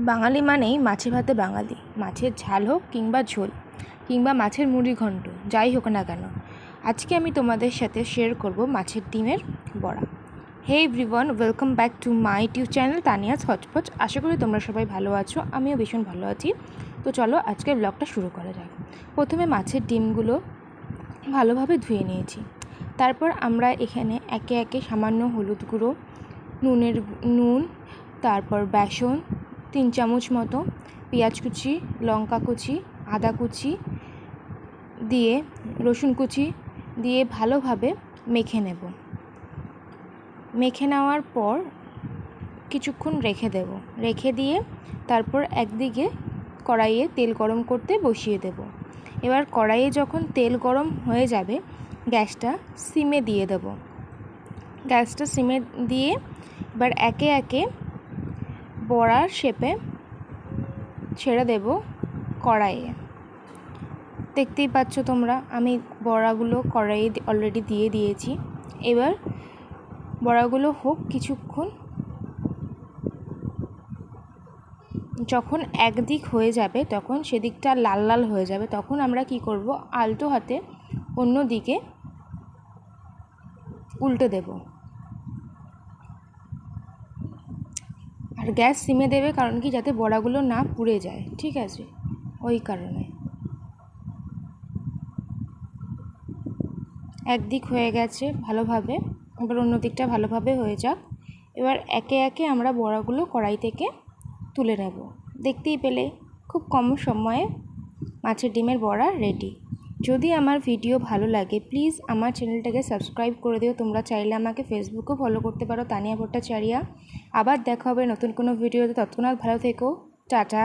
বাঙালি মানেই মাছে ভাতে বাঙালি। মাছের ঝাল হোক কিংবা ঝোল কিংবা মাছের মুড়ি ঘন্ট, যাই হোক না কেন, আজকে আমি তোমাদের সাথে শেয়ার করব মাছের ডিমের বড়া। Hey everyone, welcome back to my YouTube channel Tania's hotchpotch. আশা করি তোমরা সবাই ভালো আছো, আমিও ভীষণ ভালো আছি। তো চলো আজকের ব্লগটা শুরু করা যাক। প্রথমে মাছের ডিমগুলো ভালোভাবে ধুয়ে নিয়েছি। তারপর আমরা এখানে একে একে সামান্য হলুদ গুঁড়ো, নুন, তারপর বেসন 3 চামচ মতো, পেঁয়াজ কুচি, লঙ্কা কুচি, আদা কুচি দিয়ে, রসুন কুচি দিয়ে ভালোভাবে মেখে নেব। মেখে নেওয়ার পর কিছুক্ষণ রেখে দিয়ে তারপর একদিকে কড়াইয়ে তেল গরম করতে বসিয়ে দেব। এবার কড়াইয়ে যখন তেল গরম হয়ে যাবে, গ্যাসটা সিমে দিয়ে দেব। গ্যাসটা সিমে দিয়ে এবার একে একে বড়ার শেপে ছেড়ে দেব কড়াইয়ে। দেখতেই পাচ্ছ তোমরা, আমি বড়াগুলো কড়াইয়ে অলরেডি দিয়ে দিয়েছি। এবার বড়াগুলো হোক কিছুক্ষণ, যখন একদিক হয়ে যাবে, তখন সেদিকটা লাল লাল হয়ে যাবে, তখন আমরা কি করব, আলতো হাতে অন্য দিকে উল্টে দেব। আর গ্যাস সিমে দেবে, কারণ কি, যাতে বড়াগুলো না পুড়ে যায়, ঠিক আছে, ওই কারণে। একদিক হয়ে গেছে ভালোভাবে, এবার অন্য দিকটা ভালোভাবে হয়ে যাক। এবার একে একে আমরা বড়াগুলো কড়াই থেকে তুলে নেব। দেখতেই পেলে খুব কম সময়ে মাছের ডিমের বড়া রেডি। যদি আমার ভিডিও ভালো লাগে, প্লিজ আমার চ্যানেলটাকে সাবস্ক্রাইব করে দিও। তোমরা চাইলে আমাকে ফেসবুকেও ফলো করতে পারো, তানিয়া ভট্টাচার্য। আবার দেখা হবে নতুন কোনো ভিডিওতে। তৎক্ষণাৎ ভালো থেকো, টাটা।